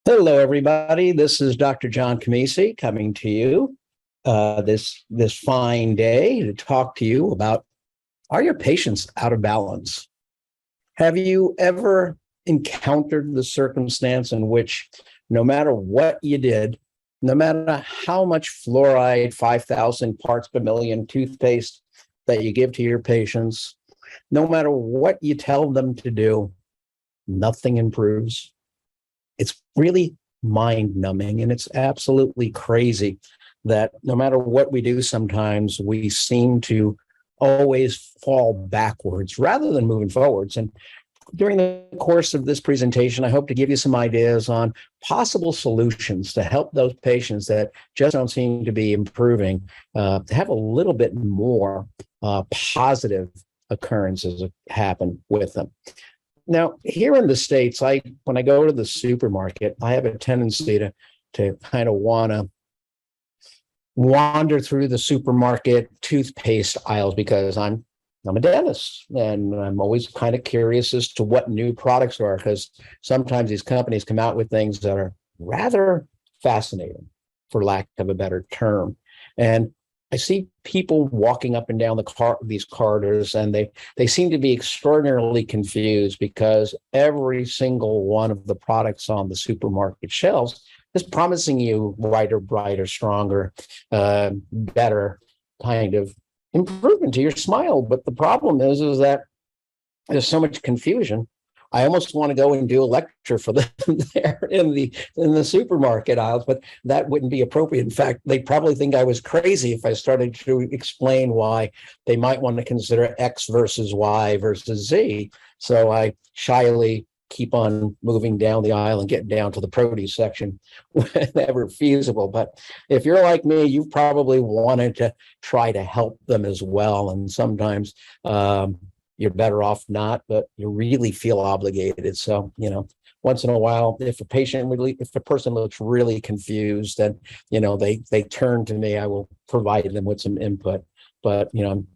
Hello, everybody. This is Dr. John Kamisi coming to you this fine day to talk to you about, are your patients out of balance? Have you ever encountered the circumstance in which no matter what you did, no matter how much fluoride, 5,000 parts per million toothpaste that you give to your patients, no matter what you tell them to do, nothing improves? It's really mind numbing, and it's absolutely crazy that no matter what we do, sometimes we seem to always fall backwards rather than moving forwards. And during the course of this presentation, I hope to give you some ideas on possible solutions to help those patients that just don't seem to be improving to have a little bit more positive occurrences happen with them. Now, here in the States, when I go to the supermarket, I have a tendency to kind of want to wander through the supermarket toothpaste aisles because I'm a dentist and I'm always kind of curious as to what new products are, because sometimes these companies come out with things that are rather fascinating, for lack of a better term. And I see people walking up and down these corridors, and they seem to be extraordinarily confused because every single one of the products on the supermarket shelves is promising you whiter, brighter, stronger, better kind of improvement to your smile. But the problem is that there's so much confusion. I almost want to go and do a lecture for them there in the supermarket aisles, but that wouldn't be appropriate. In fact, they'd probably think I was crazy if I started to explain why they might want to consider X versus Y versus Z. So I shyly keep on moving down the aisle and getting down to the produce section whenever feasible. But if you're like me, you've probably wanted to try to help them as well. And sometimes you're better off not, but you really feel obligated. So, once in a while, if a person looks really confused and, they turn to me, I will provide them with some input. But, I'm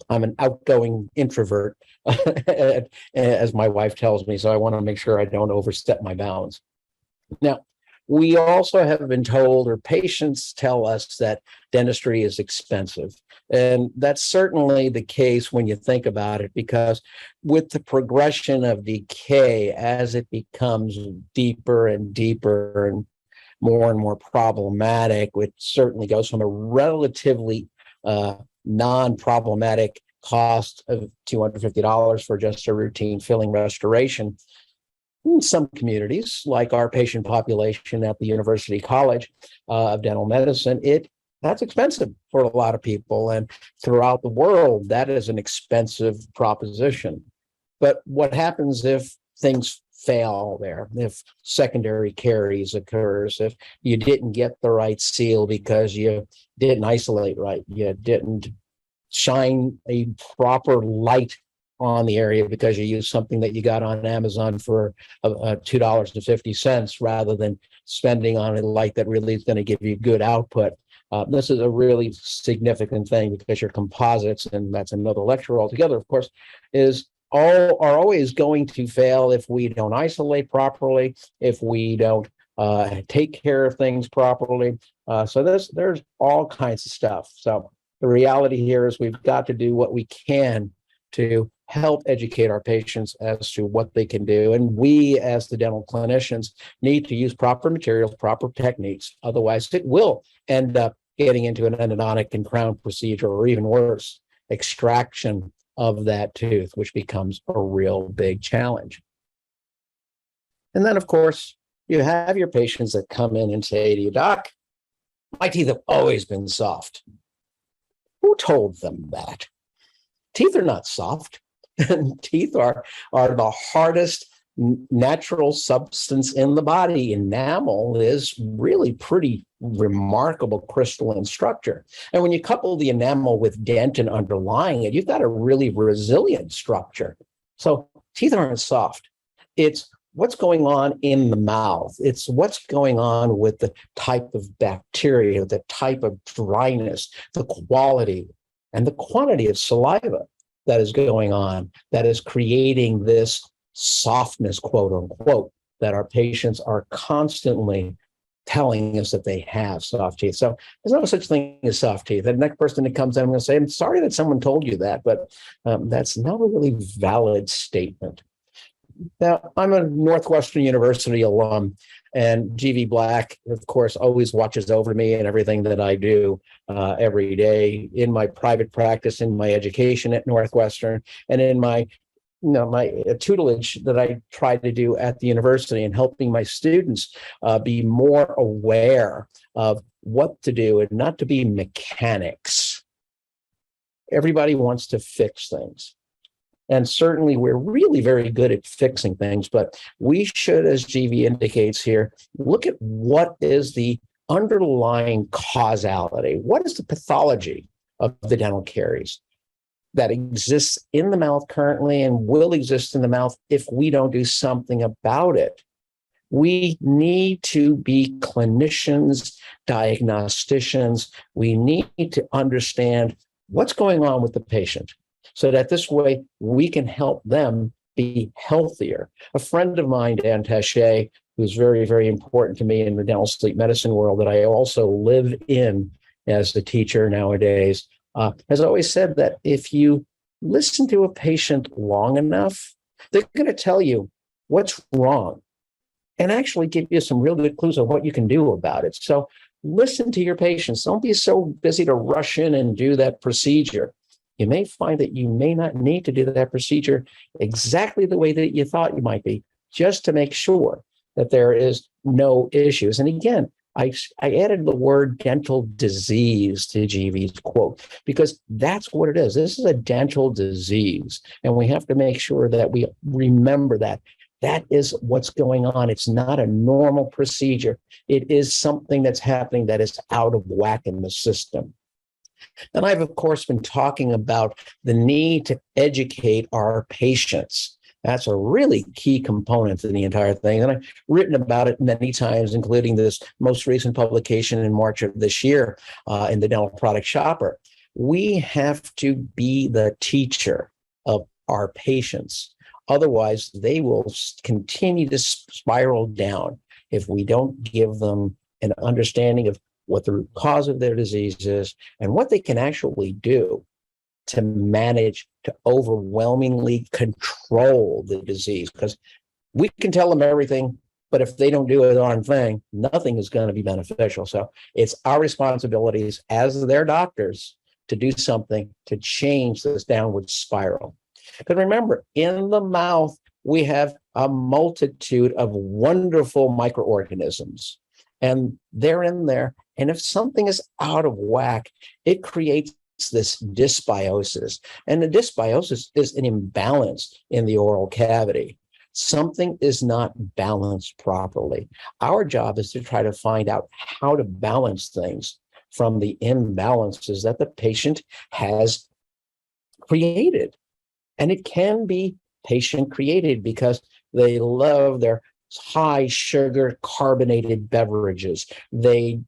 an outgoing introvert, as my wife tells me. So I want to make sure I don't overstep my bounds. Now, we also have been told, or patients tell us, that dentistry is expensive. And that's certainly the case when you think about it, because with the progression of decay, as it becomes deeper and deeper and more problematic, it certainly goes from a relatively non-problematic cost of $250 for just a routine filling restoration. In some communities, like our patient population at the University College of Dental Medicine, that's expensive for a lot of people. And throughout the world, that is an expensive proposition. But what happens if things fail there, if secondary caries occurs, if you didn't get the right seal because you didn't isolate right, you didn't shine a proper light on the area because you use something that you got on Amazon for $2.50 rather than spending on a light that really is going to give you good output. This is a really significant thing because your composites, and that's another lecture altogether, of course, are always going to fail if we don't isolate properly, if we don't take care of things properly. So there's all kinds of stuff. So the reality here is we've got to do what we can to help educate our patients as to what they can do. And we, as the dental clinicians, need to use proper materials, proper techniques. Otherwise, it will end up getting into an endodontic and crown procedure, or even worse, extraction of that tooth, which becomes a real big challenge. And then, of course, you have your patients that come in and say to you, "Doc, my teeth have always been soft." Who told them that? Teeth are not soft. Teeth are the hardest natural substance in the body. Enamel is really pretty remarkable crystalline structure. And when you couple the enamel with dentin underlying it, you've got a really resilient structure. So teeth aren't soft. It's what's going on in the mouth. It's what's going on with the type of bacteria, the type of dryness, the quality, and the quantity of saliva that is going on that is creating this softness, quote unquote, that our patients are constantly telling us that they have soft teeth. So there's no such thing as soft teeth. The next person that comes in, I'm going to say, I'm sorry that someone told you that, but that's not a really valid statement. Now, I'm a Northwestern University alum, and GV Black, of course, always watches over me and everything that I do every day in my private practice, in my education at Northwestern, and in my my tutelage that I try to do at the university, and helping my students be more aware of what to do and not to be mechanics. Everybody wants to fix things. And certainly we're really very good at fixing things, but we should, as GV indicates here, look at what is the underlying causality. What is the pathology of the dental caries that exists in the mouth currently and will exist in the mouth if we don't do something about it? We need to be clinicians, diagnosticians. We need to understand what's going on with the patient, so that this way we can help them be healthier. A friend of mine, Dan Taché, who's very, very important to me in the dental sleep medicine world that I also live in as a teacher nowadays, has always said that if you listen to a patient long enough, they're going to tell you what's wrong and actually give you some real good clues of what you can do about it. So listen to your patients. Don't be so busy to rush in and do that procedure. You may find that you may not need to do that procedure exactly the way that you thought you might be, just to make sure that there is no issues. And again, I added the word dental disease to GV's quote, because that's what it is. This is a dental disease, and we have to make sure that we remember that. That is what's going on. It's not a normal procedure. It is something that's happening that is out of whack in the system. And I've, of course, been talking about the need to educate our patients. That's a really key component in the entire thing. And I've written about it many times, including this most recent publication in March of this year in the Dental Product Shopper. We have to be the teacher of our patients. Otherwise, they will continue to spiral down if we don't give them an understanding of what the root cause of their disease is and what they can actually do to manage to overwhelmingly control the disease. Because we can tell them everything, but if they don't do a darn thing, nothing is going to be beneficial. So it's our responsibilities as their doctors to do something to change this downward spiral. Because remember, in the mouth, we have a multitude of wonderful microorganisms, and they're in there. And if something is out of whack, it creates this dysbiosis. And the dysbiosis is an imbalance in the oral cavity. Something is not balanced properly. Our job is to try to find out how to balance things from the imbalances that the patient has created. And it can be patient created because they love their high sugar carbonated beverages. They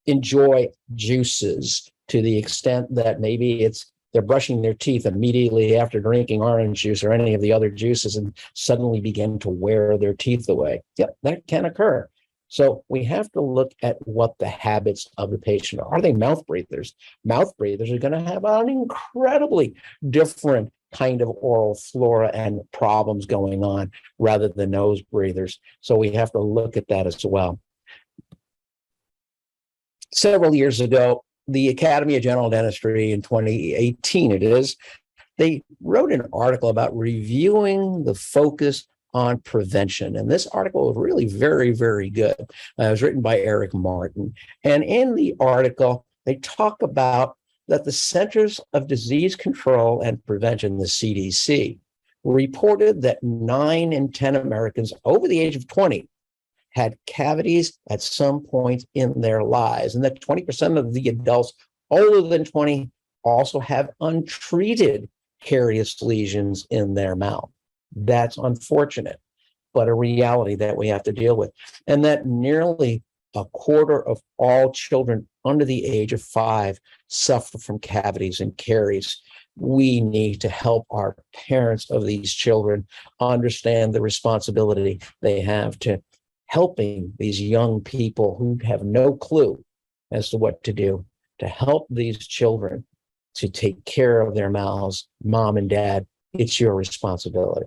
enjoy juices to the extent that maybe they're brushing their teeth immediately after drinking orange juice or any of the other juices and suddenly begin to wear their teeth away. Yep, that can occur. So we have to look at what the habits of the patient are. Are they mouth breathers? Mouth breathers are going to have an incredibly different kind of oral flora and problems going on rather than nose breathers. So we have to look at that as well. Several years ago, the Academy of General Dentistry in 2018, they wrote an article about reviewing the focus on prevention. And this article was really very, very good. It was written by Eric Martin. And in the article, they talk about that the Centers of Disease Control and Prevention, the CDC, reported that 9 in 10 Americans over the age of 20 had cavities at some point in their lives, and that 20% of the adults older than 20 also have untreated carious lesions in their mouth. That's unfortunate, but a reality that we have to deal with. And that nearly a quarter of all children under the age of 5 suffer from cavities and caries. we need to help our parents of these children understand the responsibility they have to helping these young people who have no clue as to what to do, to help these children to take care of their mouths. Mom and dad, it's your responsibility.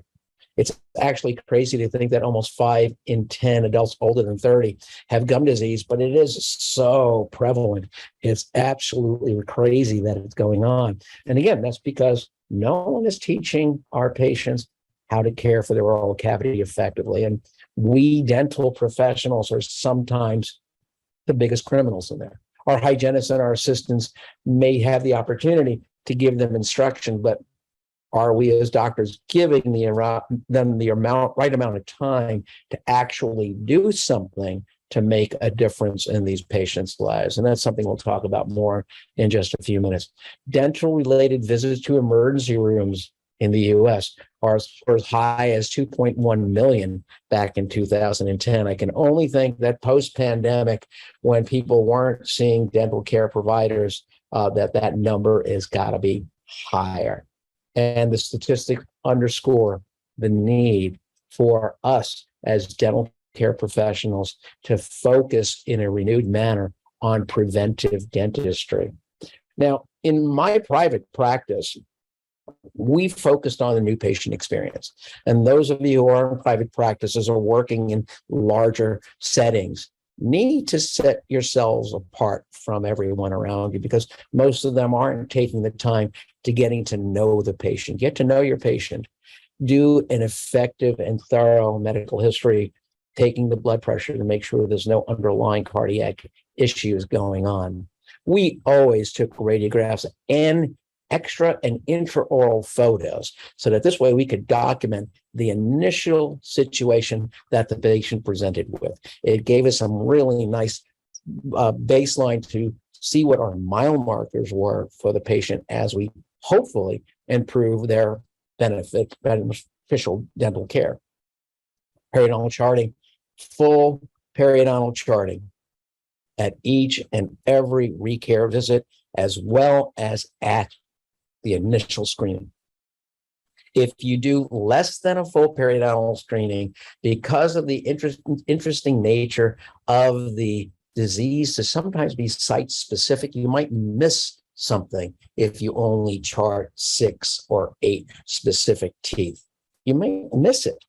It's actually crazy to think that almost 5 in 10 adults older than 30 have gum disease, but it is so prevalent. It's absolutely crazy that it's going on. And again, that's because no one is teaching our patients how to care for their oral cavity effectively. And we dental professionals are sometimes the biggest criminals in there. Our hygienists and our assistants may have the opportunity to give them instruction, but are we as doctors giving them the right amount of time to actually do something to make a difference in these patients' lives? And that's something we'll talk about more in just a few minutes. Dental-related visits to emergency rooms in the U.S. are as high as 2.1 million back in 2010. I can only think that post-pandemic, when people weren't seeing dental care providers, that number has got to be higher. And the statistics underscore the need for us as dental care professionals to focus in a renewed manner on preventive dentistry. Now, in my private practice, we focused on the new patient experience. And those of you who are in private practices or working in larger settings need to set yourselves apart from everyone around you, because most of them aren't taking the time to getting to know the patient. Get to know your patient. Do an effective and thorough medical history, taking the blood pressure to make sure there's no underlying cardiac issues going on. We always took radiographs and extra and intraoral photos so that this way we could document the initial situation that the patient presented with. It gave us some really nice baseline to see what our mile markers were for the patient as we hopefully improve their beneficial dental care. Periodontal charting, full periodontal charting at each and every recare visit, as well as at the initial screening. If you do less than a full periodontal screening, because of the interesting nature of the disease to sometimes be site specific, you might miss something if you only chart 6 or 8 specific teeth. You may miss it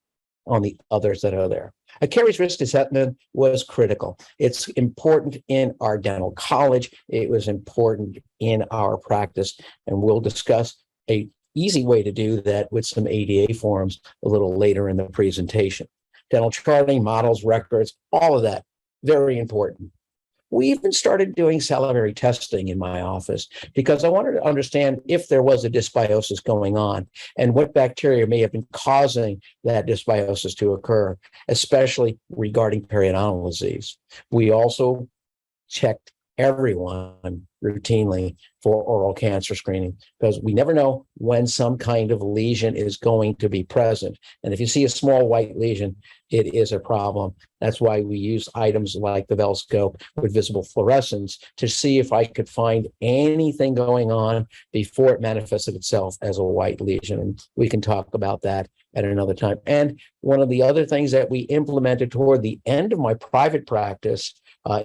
on the others that are there. A caries risk assessment was critical. It's important in our dental college. It was important in our practice, and we'll discuss an easy way to do that with some ADA forms a little later in the presentation. Dental charting, models, records, all of that, very important. We even started doing salivary testing in my office because I wanted to understand if there was a dysbiosis going on and what bacteria may have been causing that dysbiosis to occur, especially regarding periodontal disease. We also checked everyone routinely for oral cancer screening because we never know when some kind of lesion is going to be present. And if you see a small white lesion, it is a problem. That's why we use items like the Velscope with visible fluorescence to see if I could find anything going on before it manifested itself as a white lesion. And we can talk about that at another time. And one of the other things that we implemented toward the end of my private practice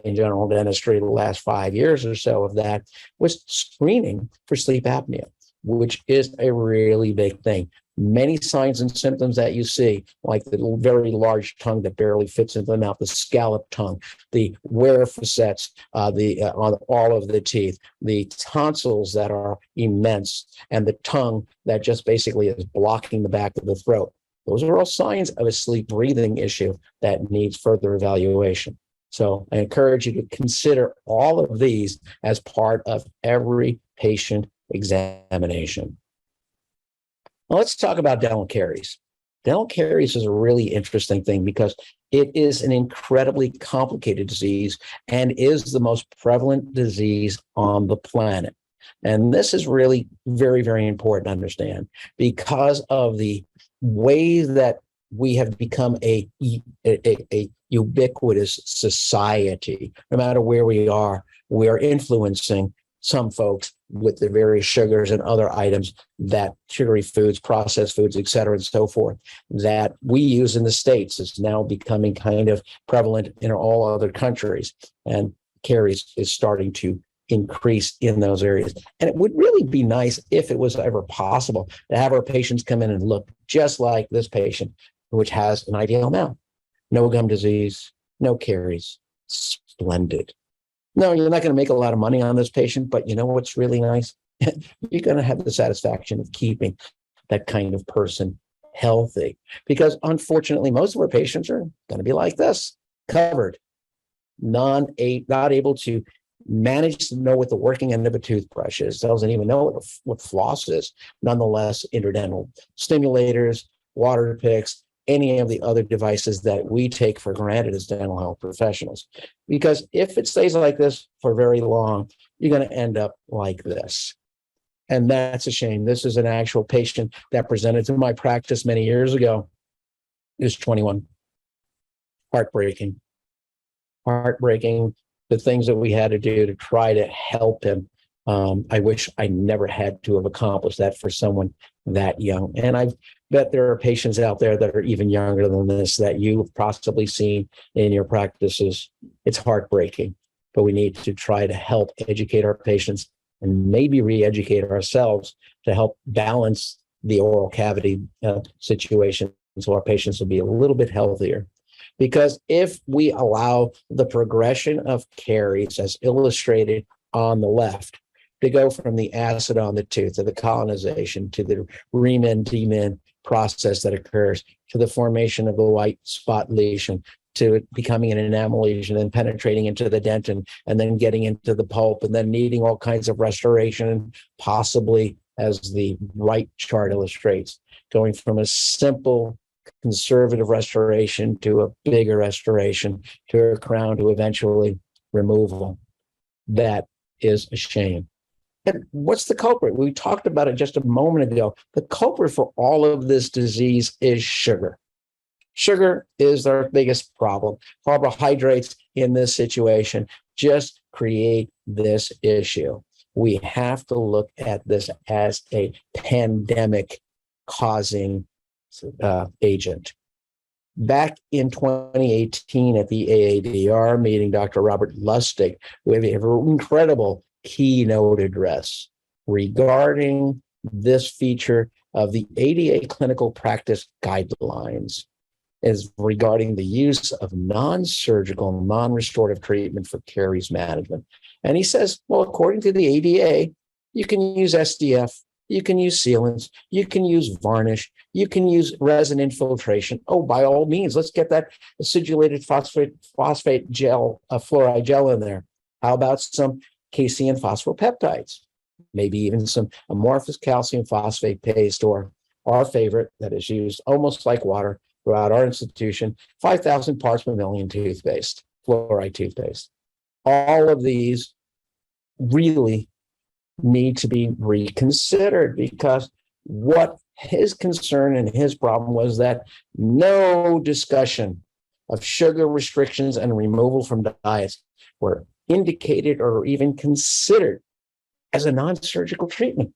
in general dentistry, the last 5 years or so of that, was screening for sleep apnea, which is a really big thing. Many signs and symptoms that you see, like the very large tongue that barely fits into the mouth, the scallop tongue, the wear facets, on all of the teeth, the tonsils that are immense, and the tongue that just basically is blocking the back of the throat. Those are all signs of a sleep breathing issue that needs further evaluation. So I encourage you to consider all of these as part of every patient examination. Now let's talk about dental caries. Dental caries is a really interesting thing because it is an incredibly complicated disease and is the most prevalent disease on the planet. And this is really very, very important to understand because of the way that we have become a ubiquitous society. No matter where we are influencing some folks with the various sugars and other items, that sugary foods, processed foods, et cetera, and so forth, that we use in the States is now becoming kind of prevalent in all other countries. And caries is starting to increase in those areas. And it would really be nice if it was ever possible to have our patients come in and look just like this patient, which has an ideal mouth. No gum disease, no caries. Splendid. No, you're not going to make a lot of money on this patient, but you know what's really nice? You're going to have the satisfaction of keeping that kind of person healthy. Because unfortunately, most of our patients are going to be like this, covered, not able to manage to know what the working end of a toothbrush is, doesn't even know what floss is. Nonetheless, interdental stimulators, water picks, any of the other devices that we take for granted as dental health professionals. Because if it stays like this for very long, you're going to end up like this. And that's a shame. This is an actual patient that presented to my practice many years ago. He was 21. Heartbreaking. The things that we had to do to try to help him. I wish I never had to have accomplished that for someone that young. And I bet there are patients out there that are even younger than this that you've possibly seen in your practices. It's heartbreaking, but we need to try to help educate our patients and maybe re-educate ourselves to help balance the oral cavity situation so our patients will be a little bit healthier. Because if we allow the progression of caries as illustrated on the left to go from the acid on the tooth to the colonization to the remin-demin process that occurs to the formation of the white spot lesion to it becoming an enamel lesion and penetrating into the dentin and then getting into the pulp and then needing all kinds of restoration, possibly, as the right chart illustrates, going from a simple conservative restoration to a bigger restoration to a crown to eventually removal. That is a shame. And what's the culprit? We talked about it just a moment ago. The culprit for all of this disease is sugar. Sugar is our biggest problem. Carbohydrates in this situation just create this issue. We have to look at this as a pandemic causing agent. Back in 2018 at the AADR meeting, Dr. Robert Lustig gave an incredible keynote address regarding this feature of the ADA clinical practice guidelines is regarding the use of non-surgical, non-restorative treatment for caries management. And he says, well, according to the ADA, you can use SDF, you can use sealants, you can use varnish, you can use resin infiltration. Oh, by all means, let's get that acidulated phosphate gel, fluoride gel in there. How about some casein phosphopeptides? Maybe even some amorphous calcium phosphate paste, or our favorite that is used almost like water throughout our institution, 5,000 parts per million toothpaste, fluoride toothpaste. All of these really need to be reconsidered, because what his concern and his problem was that no discussion of sugar restrictions and removal from diets were indicated or even considered as a non-surgical treatment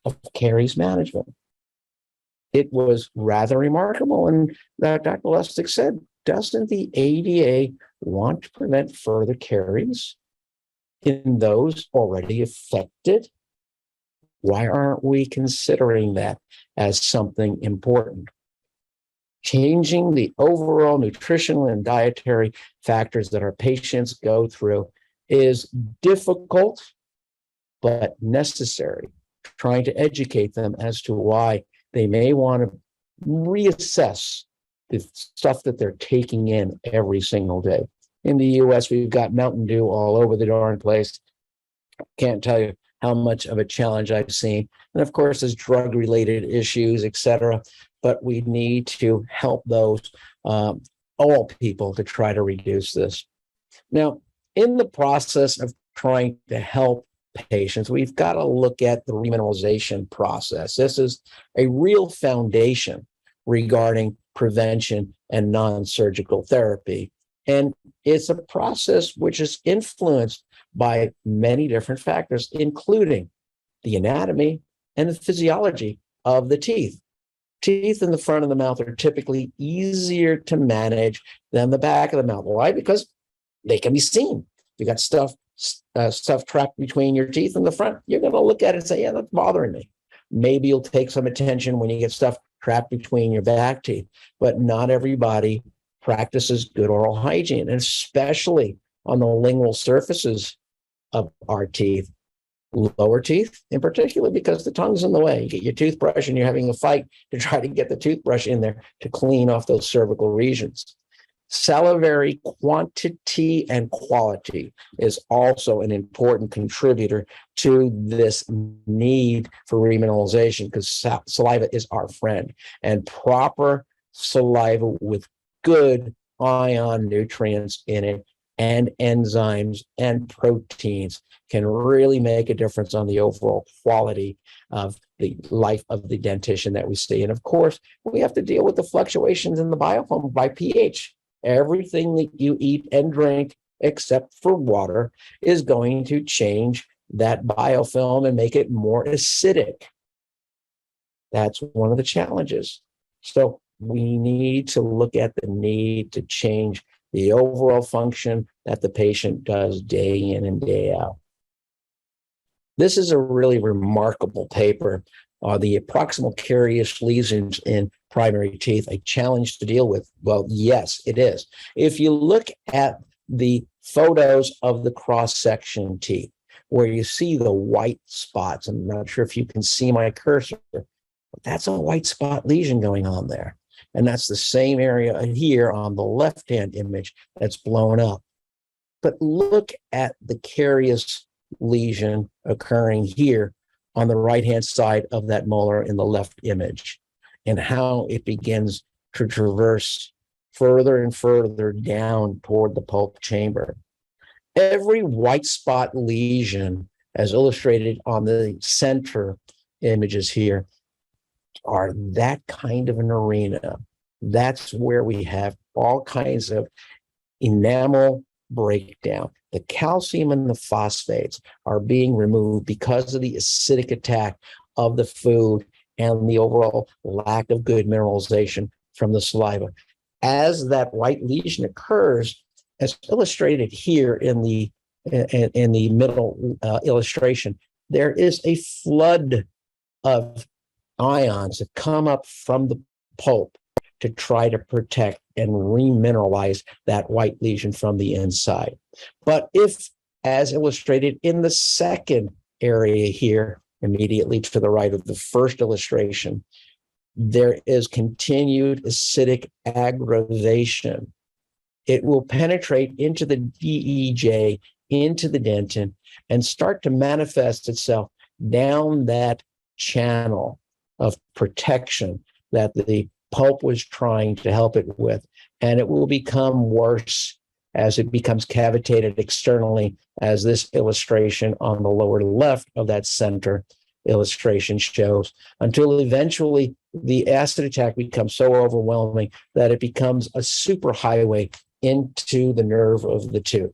of caries management. It was rather remarkable. And Dr. Lustig said, doesn't the ADA want to prevent further caries in those already affected? Why aren't we considering that as something important? Changing the overall nutritional and dietary factors that our patients go through is difficult, but necessary. Trying to educate them as to why they may want to reassess the stuff that they're taking in every single day. In the US, we've got Mountain Dew all over the darn place. Can't tell you how much of a challenge I've seen. And of course, there's drug-related issues, et cetera. But we need to help those, all people, to try to reduce this. Now, in the process of trying to help patients, we've got to look at the remineralization process. This is a real foundation regarding prevention and non-surgical therapy. And it's a process which is influenced by many different factors, including the anatomy and the physiology of the teeth. Teeth in the front of the mouth are typically easier to manage than the back of the mouth. Why? Because they can be seen. You got stuff trapped between your teeth and the front. You're going to look at it and say, yeah, that's bothering me. Maybe you'll take some attention when you get stuff trapped between your back teeth, but not everybody practices good oral hygiene, and especially on the lingual surfaces of our teeth. Lower teeth, in particular, because the tongue's in the way. You get your toothbrush and you're having a fight to try to get the toothbrush in there to clean off those cervical regions. Salivary quantity and quality is also an important contributor to this need for remineralization, because saliva is our friend, and proper saliva with good ion nutrients in it and enzymes and proteins can really make a difference on the overall quality of the life of the dentition that we see. And of course, we have to deal with the fluctuations in the biofilm by pH. Everything that you eat and drink, except for water, is going to change that biofilm and make it more acidic. That's one of the challenges. So we need to look at the need to change the overall function that the patient does day in and day out. This is a really remarkable paper, the proximal carious lesions in primary teeth, a challenge to deal with. Well, yes, it is. If you look at the photos of the cross-section teeth, where you see the white spots, I'm not sure if you can see my cursor, but that's a white spot lesion going on there. And that's the same area here on the left-hand image that's blown up. But look at the carious lesion occurring here on the right-hand side of that molar in the left image, and how it begins to traverse further and further down toward the pulp chamber. Every white spot lesion, as illustrated on the center images here, are that kind of an arena. That's where we have all kinds of enamel breakdown. The calcium and the phosphates are being removed because of the acidic attack of the food and the overall lack of good mineralization from the saliva. As that white lesion occurs, as illustrated here in the middle illustration, there is a flood of ions that come up from the pulp to try to protect and remineralize that white lesion from the inside. But if, as illustrated in the second area here, immediately to the right of the first illustration, there is continued acidic aggravation, it will penetrate into the DEJ, into the dentin, and start to manifest itself down that channel of protection that the pulp was trying to help it with. And it will become worse as it becomes cavitated externally, as this illustration on the lower left of that center illustration shows, until eventually the acid attack becomes so overwhelming that it becomes a superhighway into the nerve of the tooth.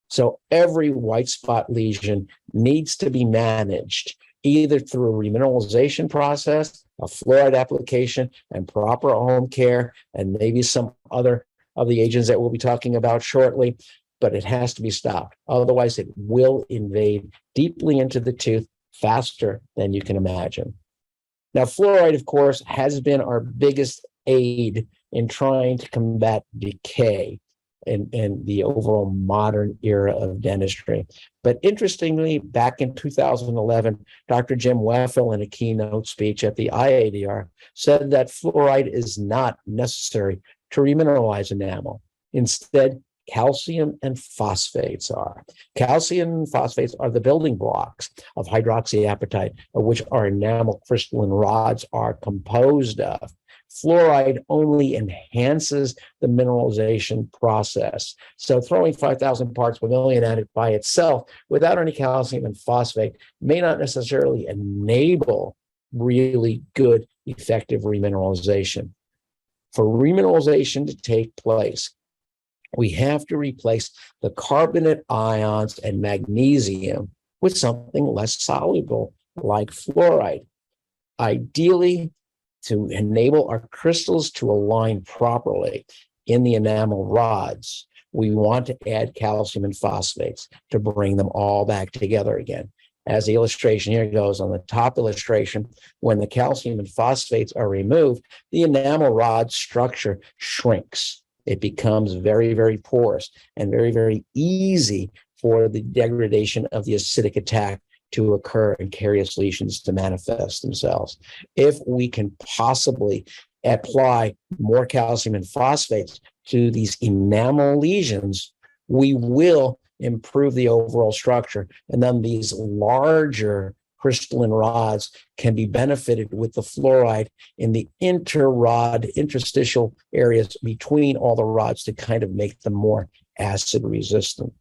So every white spot lesion needs to be managed either through a remineralization process, a fluoride application, and proper home care, and maybe some other of the agents that we'll be talking about shortly, but it has to be stopped. Otherwise, it will invade deeply into the tooth faster than you can imagine. Now, fluoride, of course, has been our biggest aid in trying to combat decay in the overall modern era of dentistry. But interestingly, back in 2011, Dr. Jim Wefel, in a keynote speech at the IADR, said that fluoride is not necessary to remineralize enamel. Instead, calcium and phosphates are. Calcium and phosphates are the building blocks of hydroxyapatite, of which our enamel crystalline rods are composed of. Fluoride only enhances the mineralization process. So throwing 5,000 parts per million at it by itself without any calcium and phosphate may not necessarily enable really good, effective remineralization. For remineralization to take place, We have to replace the carbonate ions and magnesium with something less soluble like fluoride. Ideally, to enable our crystals to align properly in the enamel rods, we want to add calcium and phosphates to bring them all back together again. As the illustration here goes, on the top illustration, when the calcium and phosphates are removed, the enamel rod structure shrinks. It becomes very, very porous and very, very easy for the degradation of the acidic attack to occur and carious lesions to manifest themselves. If we can possibly apply more calcium and phosphates to these enamel lesions, we will improve the overall structure. And then these larger crystalline rods can be benefited with the fluoride in the interrod, interstitial areas between all the rods to kind of make them more acid resistant.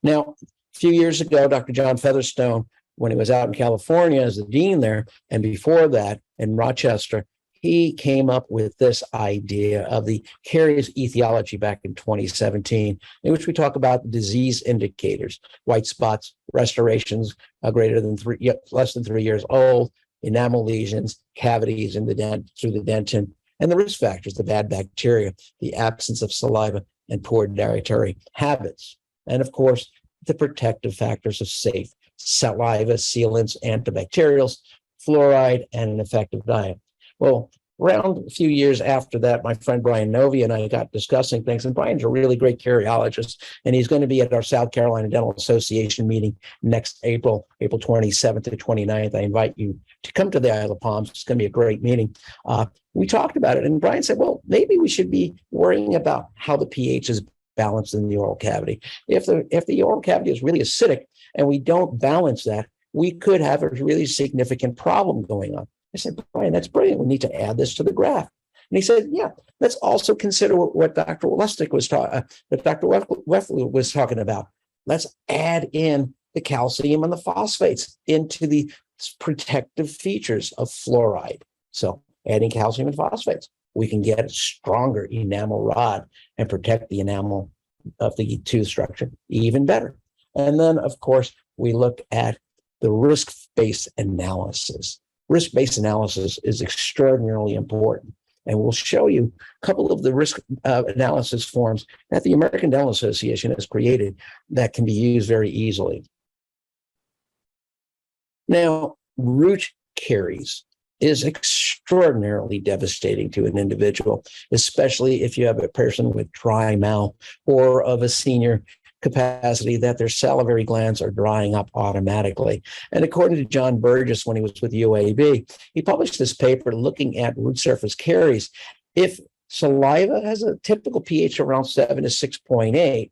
Now, a few years ago, Dr. John Featherstone, when he was out in California as the dean there, and before that in Rochester, he came up with this idea of the caries etiology back in 2017, in which we talk about disease indicators, white spots, restorations less than 3 years old, enamel lesions, cavities in the dent through the dentin, and the risk factors, the bad bacteria, the absence of saliva, and poor dietary habits. And of course, the protective factors of safe saliva, sealants, antibacterials, fluoride, and an effective diet. Well, around a few years after that, my friend Brian Novi and I got discussing things, and Brian's a really great cariologist, and he's going to be at our South Carolina Dental Association meeting next April 27th to 29th. I invite you to come to the Isle of Palms. It's going to be a great meeting. We talked about it, and Brian said, well, maybe we should be worrying about how the pH is balanced in the oral cavity. If the oral cavity is really acidic and we don't balance that, we could have a really significant problem going on. I said, Brian, that's brilliant. We need to add this to the graph. And he said, yeah, let's also consider what Dr. Lustig was talking, that Dr. Weffler was talking about. Let's add in the calcium and the phosphates into the protective features of fluoride. So adding calcium and phosphates, we can get a stronger enamel rod and protect the enamel of the tooth structure even better. And then, of course, we look at the risk-based analysis. Risk-based analysis is extraordinarily important. And we'll show you a couple of the risk analysis forms that the American Dental Association has created that can be used very easily. Now, root caries is extraordinarily devastating to an individual, especially if you have a person with dry mouth or of a senior capacity that their salivary glands are drying up automatically. And according to John Burgess, when he was with UAB, he published this paper looking at root surface caries. If saliva has a typical pH around 7 to 6.8,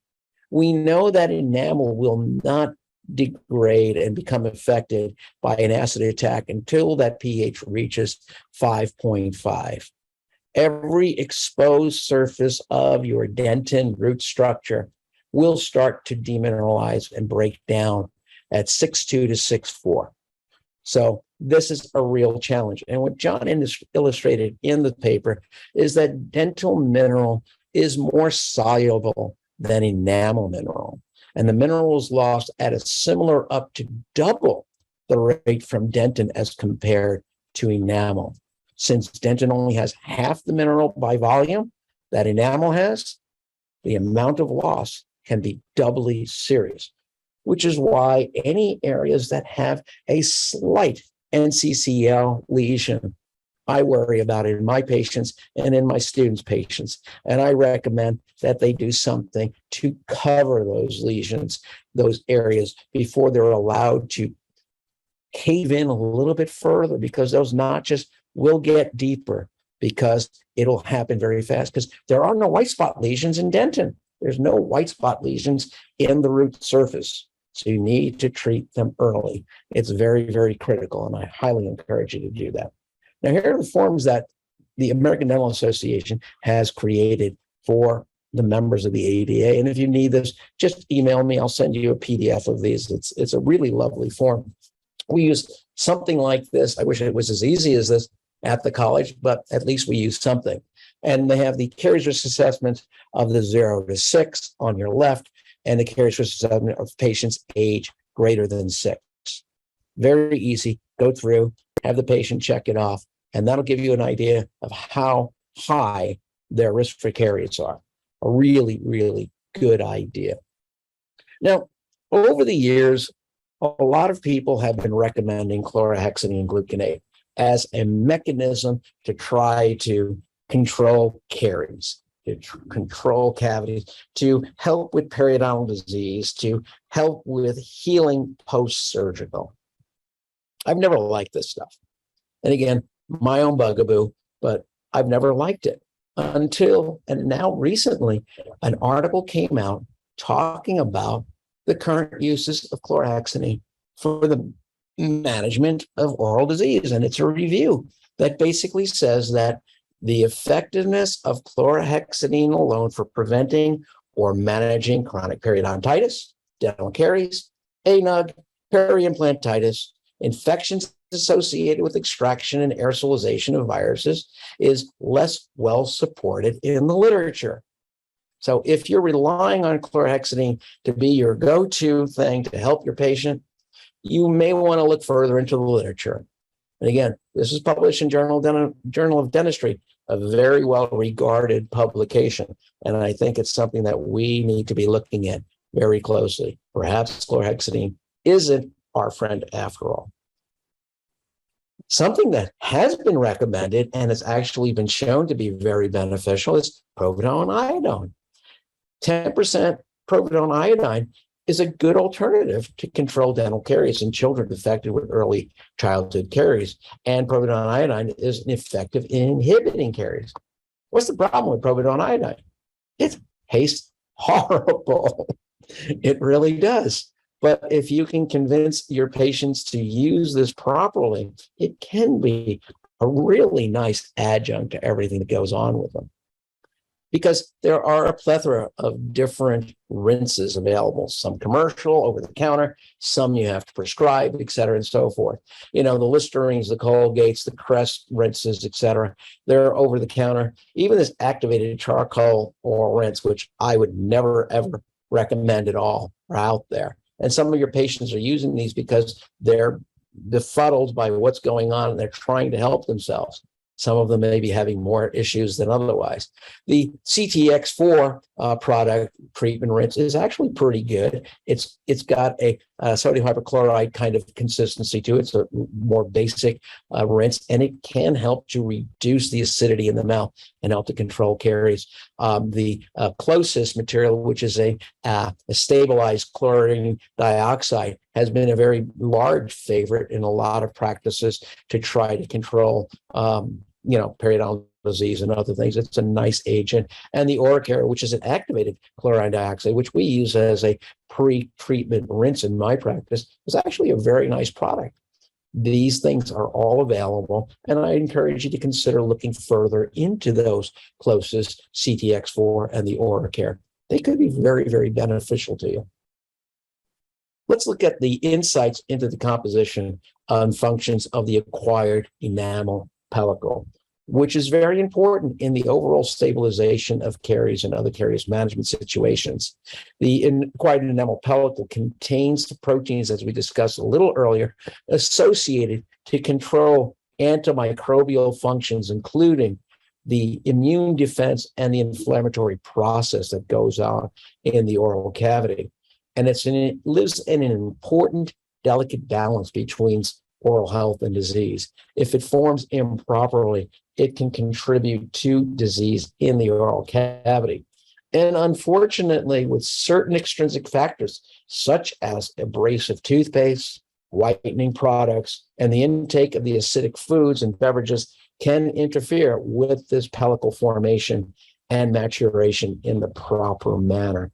we know that enamel will not degrade and become affected by an acid attack until that pH reaches 5.5. Every exposed surface of your dentin root structure will start to demineralize and break down at 6.2 to 6.4. So this is a real challenge. And what John illustrated in the paper is that dental mineral is more soluble than enamel mineral. And the mineral is lost at a similar up to double the rate from dentin as compared to enamel. Since dentin only has half the mineral by volume that enamel has, the amount of loss can be doubly serious, which is why any areas that have a slight NCCL lesion, I worry about it in my patients and in my students' patients. And I recommend that they do something to cover those lesions, those areas, before they're allowed to cave in a little bit further, because those notches will get deeper because it'll happen very fast, because there are no white spot lesions in dentin. There's no white spot lesions in the root surface. So you need to treat them early. It's very, very critical, and I highly encourage you to do that. Now, here are the forms that the American Dental Association has created for the members of the ADA. And if you need this, just email me. I'll send you a PDF of these. It's a really lovely form. We use something like this. I wish it was as easy as this. at the college, but at least we use something. And they have the caries risk assessment of the 0 to 6 on your left, and the caries risk assessment of patients age greater than 6. Very easy. Go through, have the patient check it off, and that'll give you an idea of how high their risk for caries are. A really, really good idea. Now, over the years, a lot of people have been recommending chlorhexidine gluconate as a mechanism to try to control caries, to control cavities, to help with periodontal disease, to help with healing post-surgical. I've never liked this stuff. And again, my own bugaboo, but I've never liked it until, and now recently, an article came out talking about the current uses of chlorhexidine for the management of oral disease. And it's a review that basically says that the effectiveness of chlorhexidine alone for preventing or managing chronic periodontitis, dental caries, ANUG, periimplantitis, infections associated with extraction and aerosolization of viruses is less well supported in the literature. So if you're relying on chlorhexidine to be your go-to thing to help your patient, you may want to look further into the literature. And again, this is published in Journal of Dentistry, a very well-regarded publication. And I think it's something that we need to be looking at very closely. Perhaps chlorhexidine isn't our friend after all. Something that has been recommended and has actually been shown to be very beneficial is povidone iodine. 10% povidone iodine is a good alternative to control dental caries in children affected with early childhood caries. And povidone iodine is effective in inhibiting caries. What's the problem with povidone iodine? It tastes horrible. It really does. But if you can convince your patients to use this properly, it can be a really nice adjunct to everything that goes on with them. Because there are a plethora of different rinses available, some commercial, over the counter, some you have to prescribe, et cetera, and so forth. You know, the Listerines, the Colgates, the Crest rinses, et cetera, they're over the counter. Even this activated charcoal oral rinse, which I would never, ever recommend at all, are out there. And some of your patients are using these because they're befuddled by what's going on and they're trying to help themselves. Some of them may be having more issues than otherwise. The CTX4 product treatment rinse is actually pretty good. It's got a sodium hypochlorite kind of consistency to it. It's a more basic rinse, and it can help to reduce the acidity in the mouth and help to control caries. The Closest material, which is a stabilized chlorine dioxide, has been a very large favorite in a lot of practices to try to control periodontal disease and other things. It's a nice agent. And the Oracare, which is an activated chlorine dioxide, which we use as a pre-treatment rinse in my practice, is actually a very nice product. These things are all available, and I encourage you to consider looking further into those Closest, CTX4, and the Oracare. They could be very, very beneficial to you. Let's look at the insights into the composition and functions of the acquired enamel pellicle, which is very important in the overall stabilization of caries and other caries management situations. The acquired enamel pellicle contains the proteins, as we discussed a little earlier, associated to control antimicrobial functions, including the immune defense and the inflammatory process that goes on in the oral cavity. And it lives in an important, delicate balance between oral health and disease. If it forms improperly, it can contribute to disease in the oral cavity. And unfortunately, with certain extrinsic factors, such as abrasive toothpaste, whitening products, and the intake of the acidic foods and beverages can interfere with this pellicle formation and maturation in the proper manner.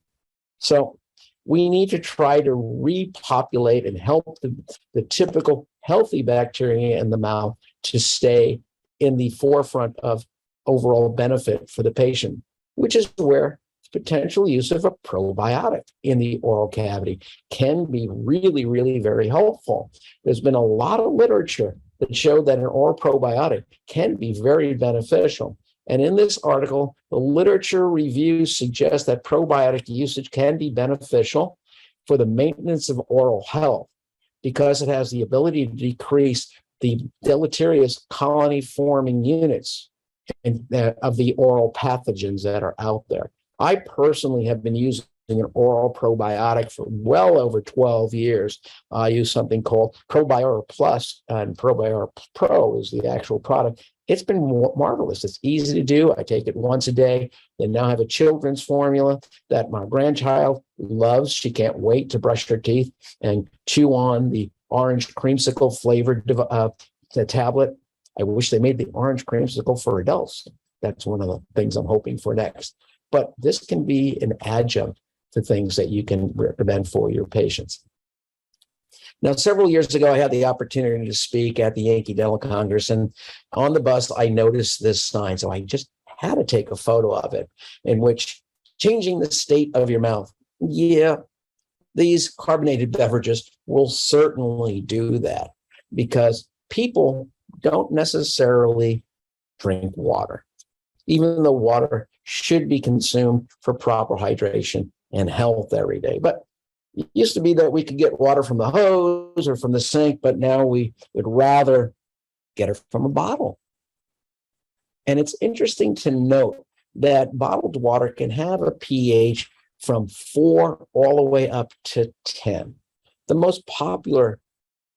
So we need to try to repopulate and help the typical healthy bacteria in the mouth to stay in the forefront of overall benefit for the patient, which is where the potential use of a probiotic in the oral cavity can be really, really very helpful. There's been a lot of literature that showed that an oral probiotic can be very beneficial. And in this article, the literature reviews suggest that probiotic usage can be beneficial for the maintenance of oral health because it has the ability to decrease the deleterious colony-forming units of the oral pathogens that are out there. I personally have been using an oral probiotic for well over 12 years. I use something called Probiora Plus, and Probiora Pro is the actual product. It's been marvelous. It's easy to do. I take it once a day. They now have a children's formula that my grandchild loves. She can't wait to brush her teeth and chew on the orange creamsicle flavored the tablet. I wish they made the orange creamsicle for adults. That's one of the things I'm hoping for next. But this can be an adjunct to things that you can recommend for your patients. Now, several years ago, I had the opportunity to speak at the Yankee Dental Congress, and on the bus, I noticed this sign. So I just had to take a photo of it, in which changing the state of your mouth. Yeah, these carbonated beverages will certainly do that because people don't necessarily drink water, even though water should be consumed for proper hydration and health every day. But it used to be that we could get water from the hose or from the sink, but now we would rather get it from a bottle. And it's interesting to note that bottled water can have a pH from 4 all the way up to 10. The most popular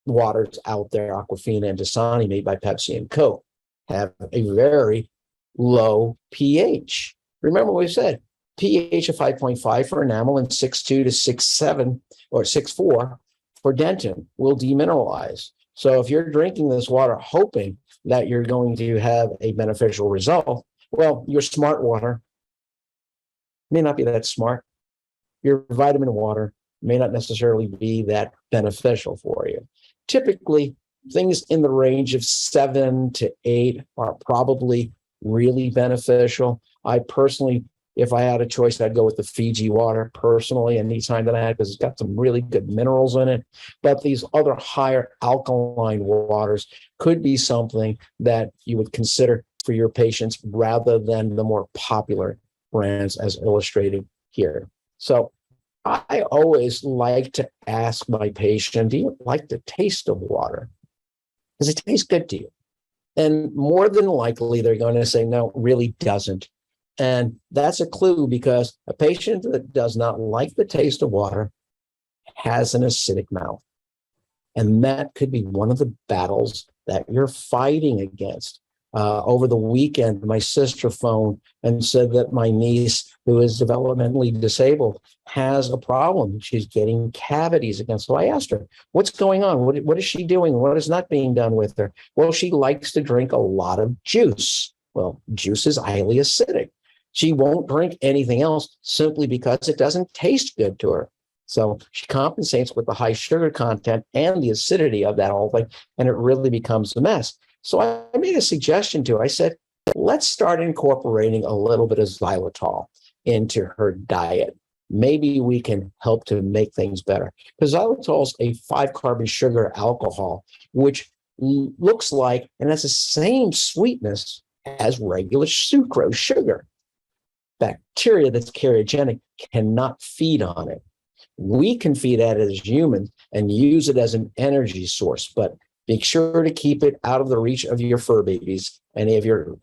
waters out there, Aquafina and Dasani, made by Pepsi and Coke, have a very low pH. Remember what we said, pH of 5.5 for enamel and 6.2 to 6.7 or 6.4 for dentin will demineralize. So if you're drinking this water hoping that you're going to have a beneficial result, well, your smart water may not be that smart. Your vitamin water may not necessarily be that beneficial for you. Typically, things in the range of 7 to 8 are probably really beneficial. I personally, if I had a choice, I'd go with the Fiji water personally anytime that I had, because it's got some really good minerals in it. But these other higher alkaline waters could be something that you would consider for your patients rather than the more popular brands as illustrated here. So I always like to ask my patient, do you like the taste of water? Does it taste good to you? And more than likely, they're going to say, no, it really doesn't. And that's a clue, because a patient that does not like the taste of water has an acidic mouth. And that could be one of the battles that you're fighting against. Over the weekend, my sister phoned and said that my niece, who is developmentally disabled, has a problem. She's getting cavities again. So I asked her, what's going on? What is she doing? What is not being done with her? Well, she likes to drink a lot of juice. Well, juice is highly acidic. She won't drink anything else simply because it doesn't taste good to her. So she compensates with the high sugar content and the acidity of that whole thing, and it really becomes a mess. So I made a suggestion to her. I said, let's start incorporating a little bit of xylitol into her diet. Maybe we can help to make things better. Because xylitol is a 5-carbon sugar alcohol, which looks like and has the same sweetness as regular sucrose sugar. Bacteria that's carcinogenic cannot feed on it. We can feed on it as humans and use it as an energy source, but make sure to keep it out of the reach of your fur babies, any of your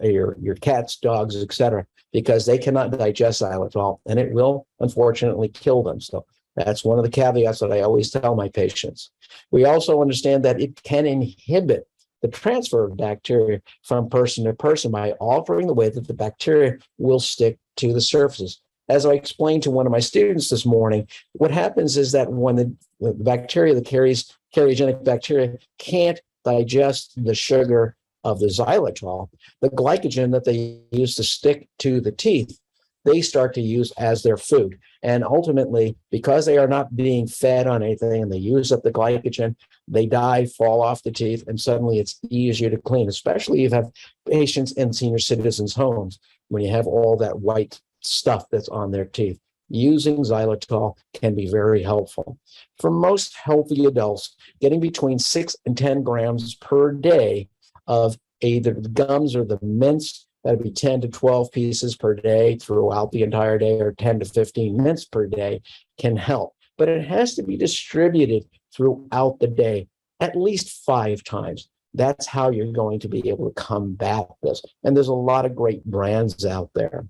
cats, dogs, etc., because they cannot digest xylitol, and it will unfortunately kill them. So that's one of the caveats that I always tell my patients. We also understand that it can inhibit the transfer of bacteria from person to person by altering the way that the bacteria will stick to the surfaces. As I explained to one of my students this morning, what happens is that when the bacteria that carries carcinogenic bacteria can't digest the sugar of the xylitol, the glycogen that they use to stick to the teeth, they start to use as their food. And ultimately, because they are not being fed on anything and they use up the glycogen, they die, fall off the teeth, and suddenly it's easier to clean, especially if you have patients in senior citizens' homes when you have all that white stuff that's on their teeth. using xylitol can be very helpful. For most healthy adults, getting between 6 and 10 grams per day of either the gums or the mints, that'd be 10 to 12 pieces per day throughout the entire day, or 10 to 15 mints per day, can help. But it has to be distributed throughout the day at least 5 times. That's how you're going to be able to combat this. And there's a lot of great brands out there.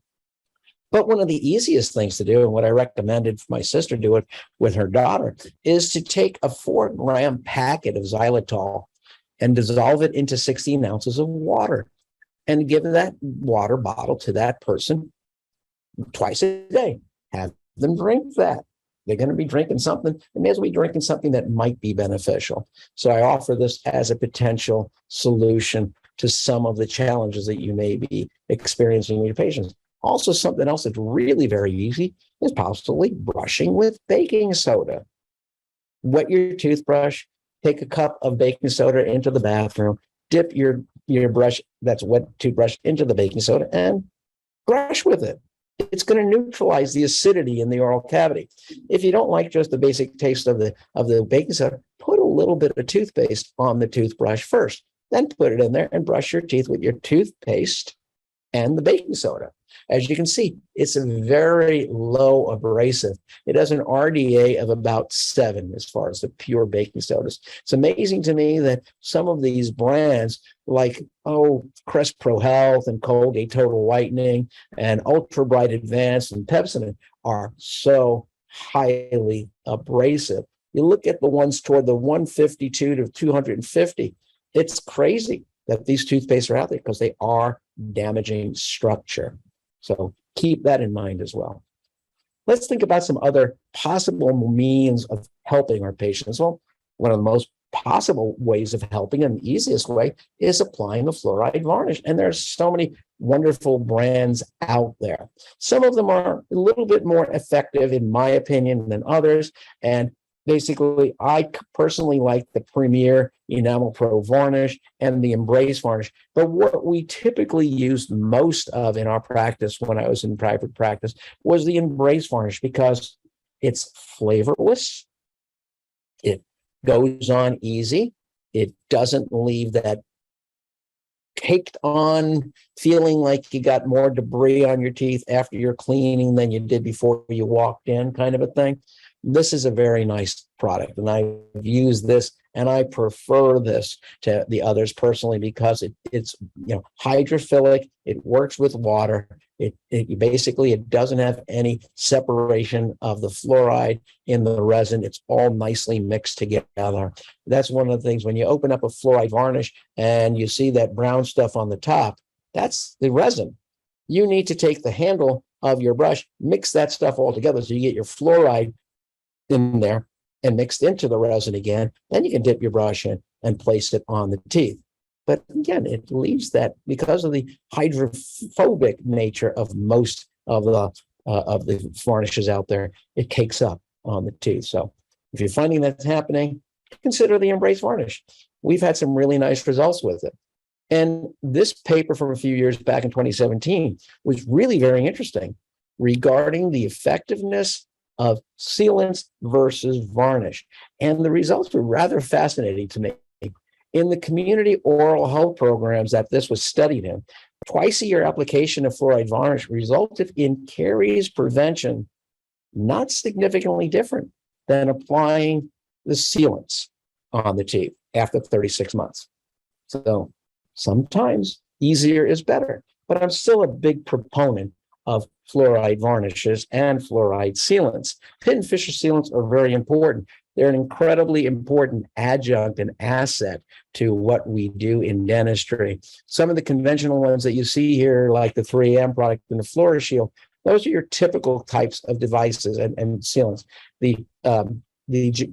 But one of the easiest things to do, and what I recommended for my sister do it with her daughter, is to take a 4-gram packet of xylitol and dissolve it into 16 ounces of water and give that water bottle to that person twice a day. Have them drink that. They're going to be drinking something. They may as well be drinking something that might be beneficial. So I offer this as a potential solution to some of the challenges that you may be experiencing with your patients. Also, something else that's really very easy is possibly brushing with baking soda. Wet your toothbrush, take a cup of baking soda into the bathroom, dip your brush, that's wet toothbrush, into the baking soda and brush with it. It's going to neutralize the acidity in the oral cavity. If you don't like just the basic taste of the baking soda, put a little bit of toothpaste on the toothbrush first, then put it in there and brush your teeth with your toothpaste and the baking soda. As you can see, it's a very low abrasive. It has an RDA of about 7 as far as the pure baking sodas. It's amazing to me that some of these brands like, Crest Pro Health and Colgate Total Whitening and Ultra Bright Advanced and Pepsodent are so highly abrasive. You look at the ones toward the 152 to 250, it's crazy that these toothpastes are out there because they are damaging structure. So keep that in mind as well. Let's think about some other possible means of helping our patients. Well, one of the most possible ways of helping, and the easiest way, is applying the fluoride varnish. And there's so many wonderful brands out there. Some of them are a little bit more effective, in my opinion, than others. And basically, I personally like the Premier Enamel Pro varnish and the Embrace varnish. But what we typically used most of in our practice when I was in private practice was the Embrace varnish because it's flavorless. It goes on easy. It doesn't leave that caked on feeling like you got more debris on your teeth after you're cleaning than you did before you walked in, kind of a thing. This is a very nice product, and I've used this, and I prefer this to the others personally because it's hydrophilic. It works with water. It doesn't have any separation of the fluoride in the resin. It's all nicely mixed together. That's one of the things when you open up a fluoride varnish and you see that brown stuff on the top, that's the resin. You need to take the handle of your brush, mix that stuff all together so you get your fluoride in there and mixed into the resin again. Then you can dip your brush in and place it on the teeth. But again, it leaves that because of the hydrophobic nature of most of the varnishes out there, it cakes up on the teeth. So if you're finding that's happening, consider the Embrace varnish. We've had some really nice results with it. And this paper from a few years back in 2017 was really very interesting regarding the effectiveness of sealants versus varnish. And the results were rather fascinating to me. In the community oral health programs that this was studied in, twice-a-year application of fluoride varnish resulted in caries prevention not significantly different than applying the sealants on the teeth after 36 months. So sometimes easier is better, but I'm still a big proponent of fluoride varnishes and fluoride sealants. Pitt and Fisher sealants are very important. They're an incredibly important adjunct and asset to what we do in dentistry. Some of the conventional ones that you see here, like the 3M product and the FluoraShield, those are your typical types of devices and sealants. The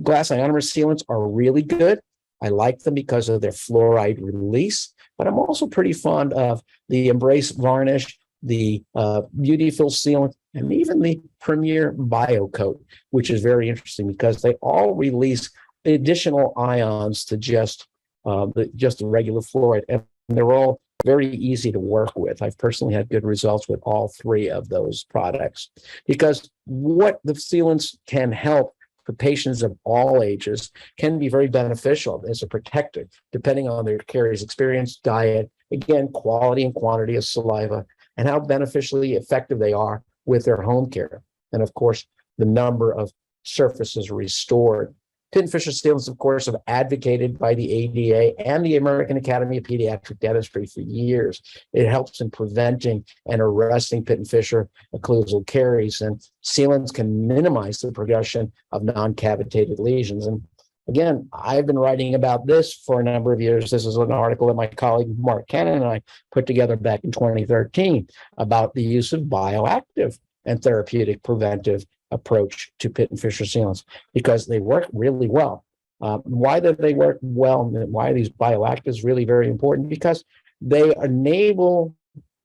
glass ionomer sealants are really good. I like them because of their fluoride release, but I'm also pretty fond of the Embrace varnish, the Beautifil sealant, and even the Premier BioCoat, which is very interesting because they all release additional ions to just the regular fluoride, and they're all very easy to work with. I've personally had good results with all three of those products because what the sealants can help for patients of all ages can be very beneficial as a protective, depending on their carrier's experience, diet, again, quality and quantity of saliva, and how beneficially effective they are with their home care. And of course, the number of surfaces restored. Pinfisher sealants, of course, have advocated by the ADA and the American Academy of Pediatric Dentistry for years. It helps in preventing and arresting Pinfisher occlusal caries, and sealants can minimize the progression of non-cavitated lesions. And again, I've been writing about this for a number of years. This is an article that my colleague Mark Cannon and I put together back in 2013 about the use of bioactive and therapeutic preventive approach to Pinfisher sealants because they work really well. Why do they work well? And why are these bioactives really very important? Because they enable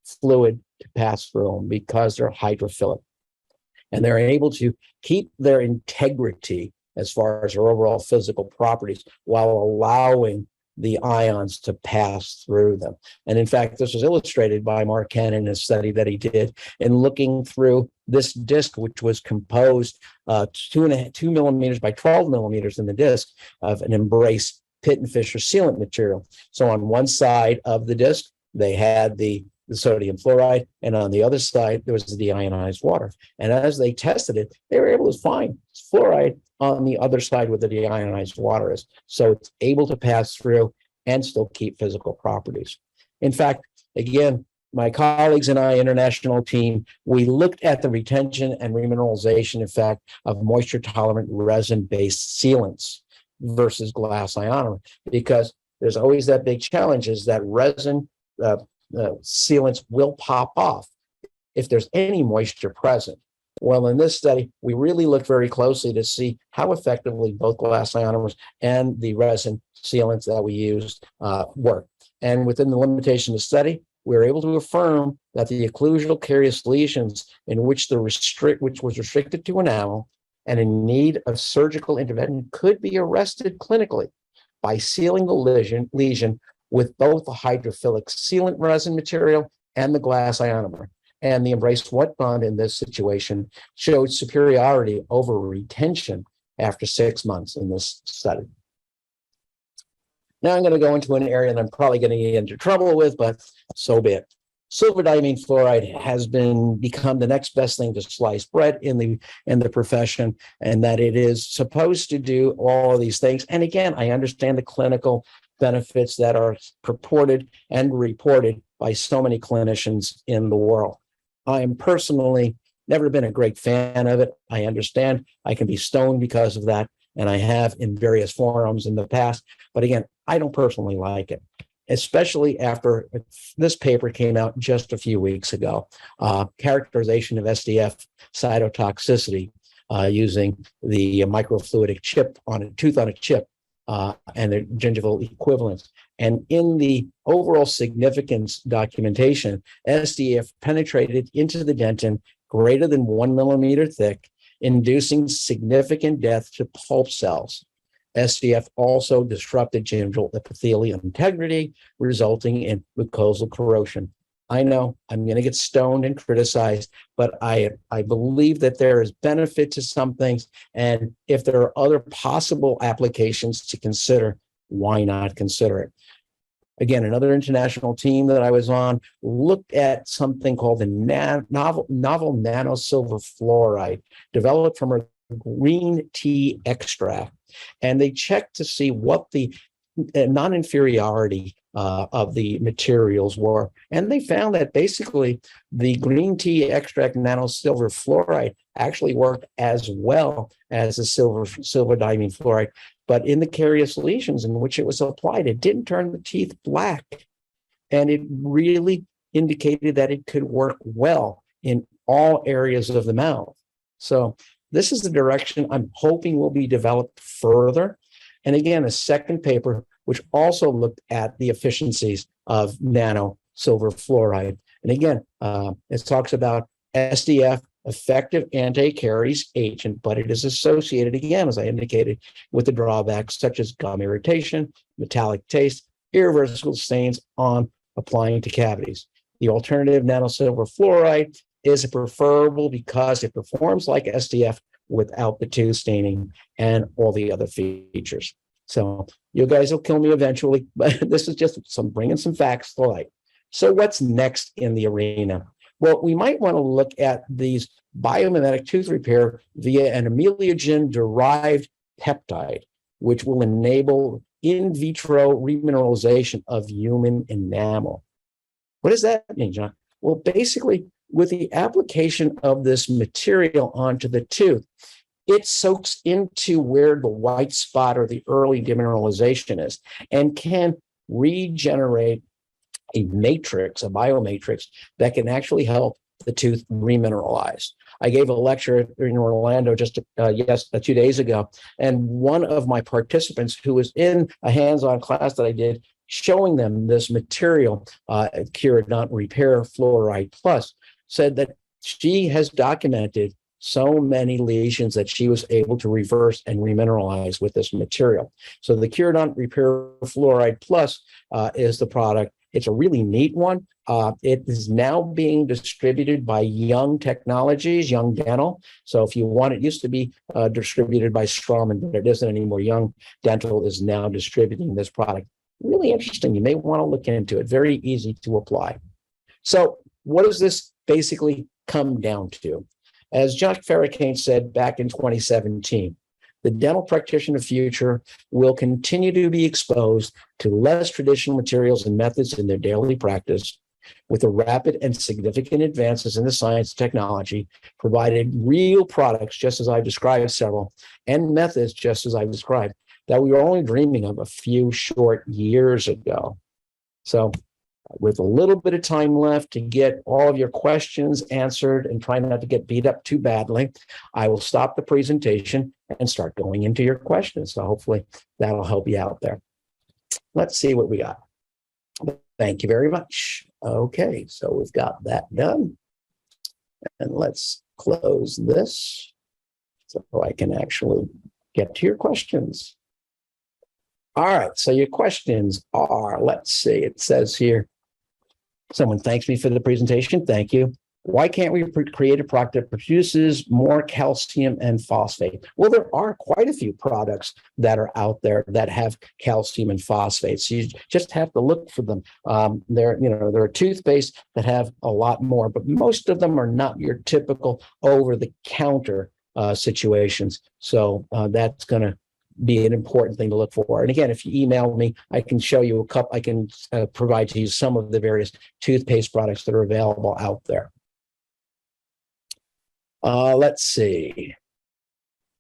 fluid to pass through them because they're hydrophilic. And they're able to keep their integrity as far as their overall physical properties while allowing the ions to pass through them. And in fact, this was illustrated by Mark Cannon in a study that he did in looking through this disc, which was composed 2 millimeters by 12 millimeters in the disc of an Embrace Pinfisher sealant material. So on one side of the disc, they had the sodium fluoride, and on the other side, there was the deionized water. And as they tested it, they were able to find fluoride on the other side where the deionized water is. So it's able to pass through and still keep physical properties. In fact, again, my colleagues and I, international team, we looked at the retention and remineralization effect of moisture-tolerant resin-based sealants versus glass ionomer, because there's always that big challenge is that resin sealants will pop off if there's any moisture present. Well, in this study, we really looked very closely to see how effectively both glass ionomers and the resin sealants that we used work. And within the limitation of the study, we were able to affirm that the occlusal carious lesions in which which was restricted to enamel and in need of surgical intervention could be arrested clinically by sealing the lesion with both the hydrophilic sealant resin material and the glass ionomer. And the Embrace wet bond in this situation showed superiority over retention after 6 months in this study. Now I'm going to go into an area that I'm probably going to get into trouble with, but so be it. Silver diamine fluoride has become the next best thing to sliced bread in the profession, and that it is supposed to do all of these things. And again, I understand the clinical benefits that are purported and reported by so many clinicians in the world. I am personally never been a great fan of it. I understand I can be stoned because of that, and I have in various forums in the past. But again, I don't personally like it, especially after this paper came out just a few weeks ago, characterization of SDF cytotoxicity using the microfluidic chip on a tooth on a chip and their gingival equivalents. And in the overall significance documentation, SDF penetrated into the dentin greater than 1 millimeter thick, inducing significant death to pulp cells. SDF also disrupted gingival epithelial integrity, resulting in mucosal corrosion. I know I'm going to get stoned and criticized, but I believe that there is benefit to some things. And if there are other possible applications to consider, why not consider it? Again, another international team that I was on looked at something called the novel nanosilver fluoride, developed from a green tea extract. And they checked to see what the non-inferiority of the materials were. And they found that basically the green tea extract nanosilver fluoride actually worked as well as the silver diamine fluoride. But in the carious lesions in which it was applied, it didn't turn the teeth black. And it really indicated that it could work well in all areas of the mouth. So this is the direction I'm hoping will be developed further. And again, a second paper, which also looked at the efficiencies of nano silver fluoride. And again, it talks about SDF, effective anti-caries agent, but it is associated, again, as I indicated, with the drawbacks such as gum irritation, metallic taste, irreversible stains on applying to cavities. The alternative, nanosilver fluoride, is preferable because it performs like SDF without the tooth staining and all the other features. So you guys will kill me eventually, but this is just bringing some facts to light. So what's next in the arena? Well, we might want to look at these biomimetic tooth repair via an amelogenin-derived peptide, which will enable in vitro remineralization of human enamel. What does that mean, John? Well, basically, with the application of this material onto the tooth, it soaks into where the white spot or the early demineralization is and can regenerate a matrix, a biomatrix that can actually help the tooth remineralize. I gave a lecture in Orlando just 2 days ago, and one of my participants who was in a hands-on class that I did showing them this material, Curodont Repair Fluoride Plus, said that she has documented so many lesions that she was able to reverse and remineralize with this material. So the Curodont Repair Fluoride Plus is the product. It's a really neat one. It is now being distributed by Young Technologies, Young Dental. So if you want, it used to be distributed by Straumann, but it isn't anymore. Young Dental is now distributing this product. Really interesting. You may want to look into it. Very easy to apply. So what does this basically come down to? As Jacques Ferricane said back in 2017, the dental practitioner future will continue to be exposed to less traditional materials and methods in their daily practice, with the rapid and significant advances in the science and technology, provided real products, just as I've described several, and methods, just as I've described, that we were only dreaming of a few short years ago. So with a little bit of time left to get all of your questions answered and try not to get beat up too badly, I will stop the presentation and start going into your questions. So hopefully that'll help you out there. Let's see what we got. Thank you very much. Okay, so we've got that done. And let's close this so I can actually get to your questions. All right, so your questions are, let's see, it says here, someone thanks me for the presentation. Thank you. Why can't we create a product that produces more calcium and phosphate? Well, there are quite a few products that are out there that have calcium and phosphate. So you just have to look for them. There are toothpaste that have a lot more, but most of them are not your typical over-the-counter situations. So that's going to be an important thing to look for. And again, if you email me, I can show you a couple, I can provide to you some of the various toothpaste products that are available out there. Let's see.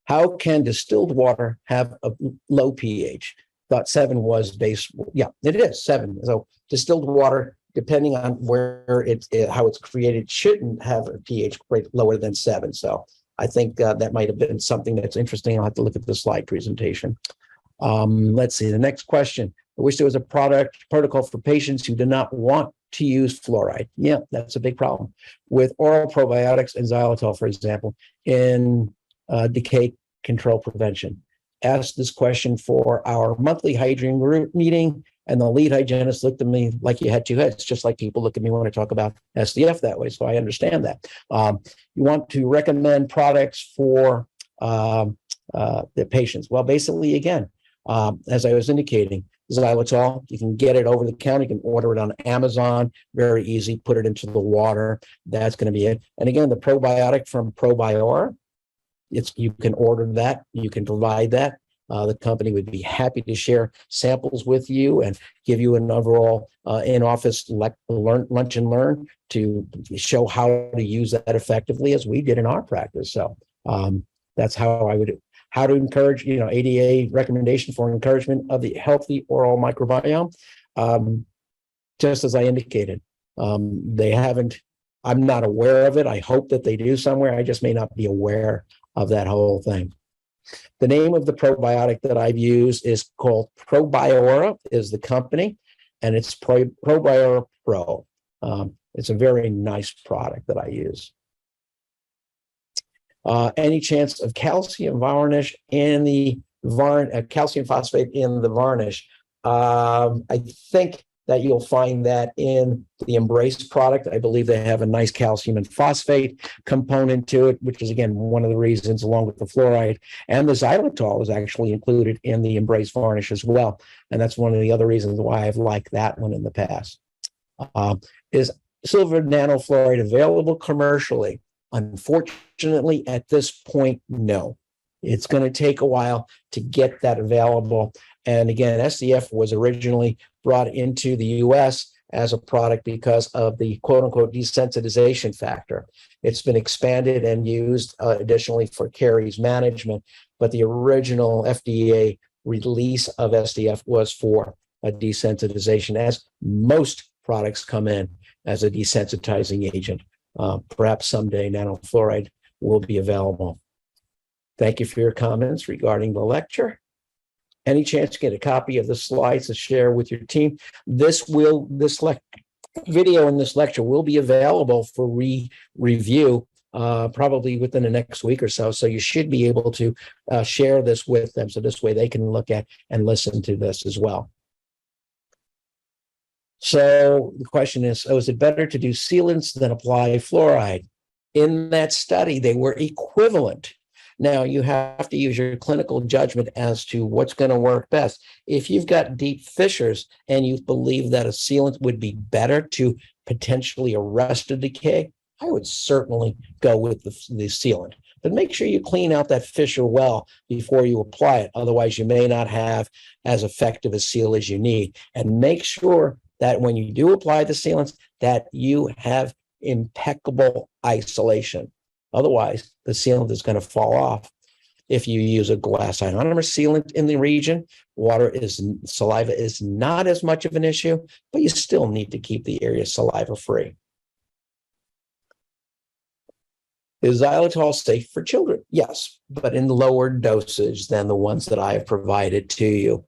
How can distilled water have a low pH? Thought 7 was base. Yeah, it is 7. So distilled water, depending on where how it's created, shouldn't have a pH rate lower than 7. So I think that might have been something that's interesting. I'll have to look at the slide presentation. Let's see, the next question. I wish there was a protocol for patients who do not want to use fluoride. Yeah, that's a big problem. With oral probiotics and xylitol, for example, in decay control prevention. Asked this question for our monthly hygiene group meeting, and the lead hygienist looked at me like you had two heads, just like people look at me when I talk about SDF that way. So I understand that. You want to recommend products for the patients. Well, basically, again, as I was indicating, xylitol, you can get it over the counter. You can order it on Amazon. Very easy. Put it into the water. That's going to be it. And again, the probiotic from Probiora, you can order that. You can provide that. The company would be happy to share samples with you and give you an overall in-office lunch and learn to show how to use that effectively, as we did in our practice. So that's how I would, how to encourage, ADA recommendation for encouragement of the healthy oral microbiome. Just as I indicated, they haven't, I'm not aware of it. I hope that they do somewhere. I just may not be aware of that whole thing. The name of the probiotic that I've used is called Probiora, is the company, and it's Probiora Pro. It's a very nice product that I use. Any chance of calcium varnish in the calcium phosphate in the varnish? I think that you'll find that in the Embrace product. I believe they have a nice calcium and phosphate component to it, which is, again, one of the reasons, along with the fluoride. And the xylitol is actually included in the Embrace varnish as well. And that's one of the other reasons why I've liked that one in the past. Is silver nanofluoride available commercially? Unfortunately, at this point, no. It's going to take a while to get that available. And again, SDF was originally brought into the US as a product because of the quote unquote desensitization factor. It's been expanded and used additionally for caries management, but the original FDA release of SDF was for a desensitization, as most products come in as a desensitizing agent. Perhaps someday nanofluoride will be available. Thank you for your comments regarding the lecture. Any chance to get a copy of the slides to share with your team? This video and this lecture will be available for review probably within the next week or so. So you should be able to share this with them. So this way they can look at and listen to this as well. So the question is, is it better to do sealants than apply fluoride? In that study, they were equivalent. Now, you have to use your clinical judgment as to what's going to work best. If you've got deep fissures and you believe that a sealant would be better to potentially arrest a decay, I would certainly go with the sealant. But make sure you clean out that fissure well before you apply it. Otherwise, you may not have as effective a seal as you need. And make sure that when you do apply the sealants, that you have impeccable isolation. Otherwise, the sealant is going to fall off. If you use a glass ionomer sealant in the region, saliva is not as much of an issue, but you still need to keep the area saliva free. Is xylitol safe for children? Yes, but in lower dosage than the ones that I have provided to you.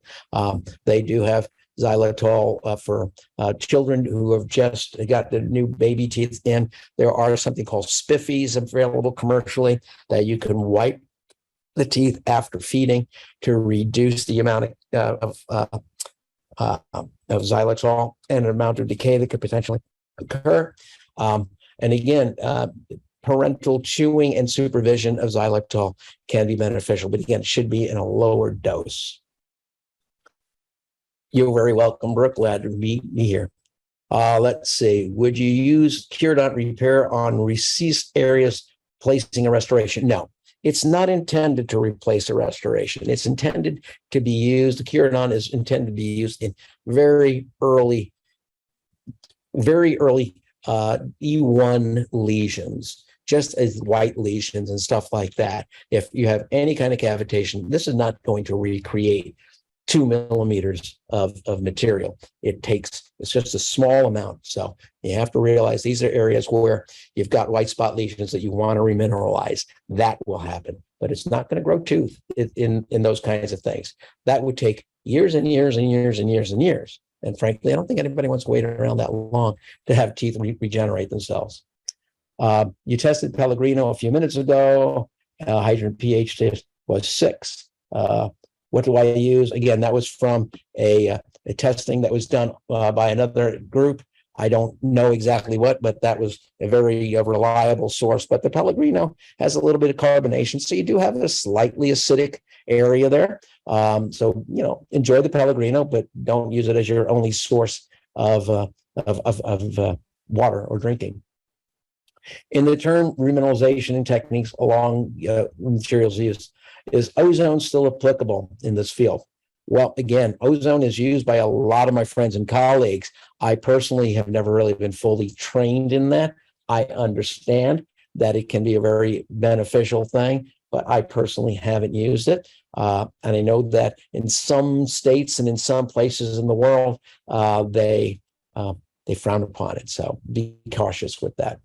They do have xylitol for children who have just got the new baby teeth in. There are something called spiffies available commercially that you can wipe the teeth after feeding to reduce the amount of xylitol and an amount of decay that could potentially occur. And again, parental chewing and supervision of xylitol can be beneficial, but again, it should be in a lower dose. You're very welcome, Brooke. Glad to be here. Let's see. Would you use Curodont repair on recessed areas, placing a restoration? No, it's not intended to replace a restoration. It's intended to be used. The Curodont is intended to be used in very early E1 lesions, just as white lesions and stuff like that. If you have any kind of cavitation, this is not going to recreate 2 millimeters of material. It's just a small amount. So you have to realize these are areas where you've got white spot lesions that you want to remineralize. That will happen, but it's not going to grow tooth in those kinds of things. That would take years and years and years and years and years. And frankly, I don't think anybody wants to wait around that long to have teeth regenerate themselves. You tested Pellegrino a few minutes ago. Hydrogen pH test was 6. What do I use? Again, that was from a testing that was done by another group. I don't know exactly what, but that was a very reliable source. But the Pellegrino has a little bit of carbonation, so you do have a slightly acidic area there. So, enjoy the Pellegrino, but don't use it as your only source of water or drinking. In the term remineralization and techniques along materials used, is ozone still applicable in this field? Well, again, ozone is used by a lot of my friends and colleagues. I personally have never really been fully trained in that. I understand that it can be a very beneficial thing, but I personally haven't used it. And I know that in some states and in some places in the world, they frown upon it. So be cautious with that.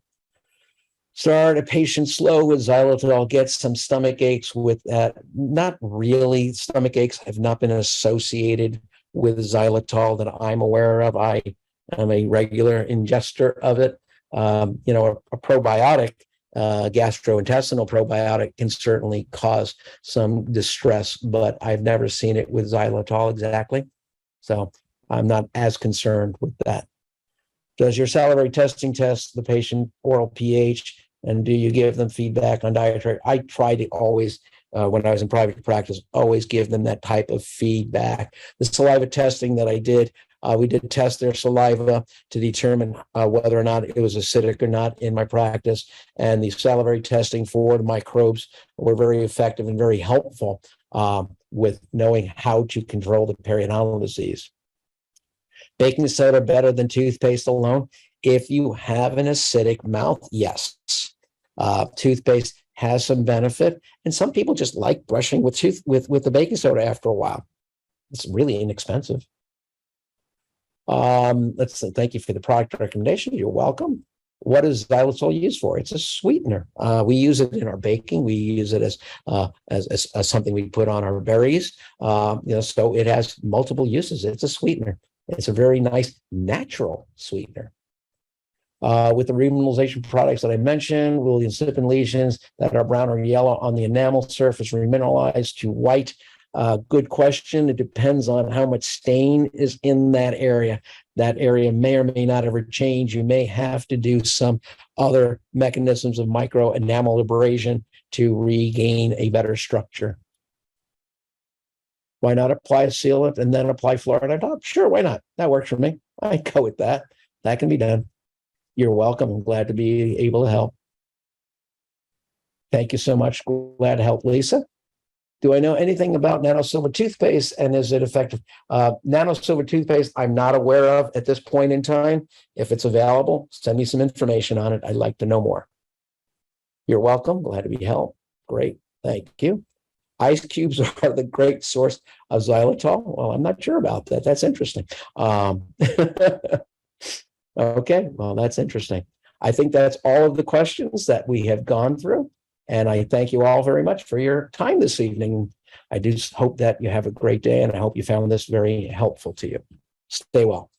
Start a patient slow with xylitol, get some stomach aches with that. Not really. Stomach aches have not been associated with xylitol that I'm aware of. I am a regular ingester of it. A probiotic, gastrointestinal probiotic can certainly cause some distress, but I've never seen it with xylitol exactly. So I'm not as concerned with that. Does your salivary testing test the patient oral pH, and do you give them feedback on dietary? I try to always, when I was in private practice, always give them that type of feedback. The saliva testing that I did, we did test their saliva to determine whether or not it was acidic or not in my practice. And the salivary testing for the microbes were very effective and very helpful with knowing how to control the periodontal disease. Baking soda better than toothpaste alone? If you have an acidic mouth, yes. Toothpaste has some benefit, and some people just like brushing with the baking soda after a while. It's really inexpensive. Thank you for the product recommendation. You're welcome. What is xylitol used for? It's a sweetener. We use it in our baking. We use it as something we put on our berries. So it has multiple uses. It's a sweetener. It's a very nice natural sweetener. With the remineralization products that I mentioned, will the incipient lesions that are brown or yellow on the enamel surface remineralize to white? Good question. It depends on how much stain is in that area. That area may or may not ever change. You may have to do some other mechanisms of micro enamel abrasion to regain a better structure. Why not apply a sealant and then apply fluoride on top? Sure, why not? That works for me. I go with that. That can be done. You're welcome. I'm glad to be able to help. Thank you so much. Glad to help, Lisa. Do I know anything about nanosilver toothpaste and is it effective? Nanosilver toothpaste, I'm not aware of at this point in time. If it's available, send me some information on it. I'd like to know more. You're welcome. Glad to be helped. Great. Thank you. Ice cubes are the great source of xylitol. Well, I'm not sure about that. That's interesting. Okay, well, that's interesting. I think that's all of the questions that we have gone through. And I thank you all very much for your time this evening. I do hope that you have a great day, and I hope you found this very helpful to you. Stay well.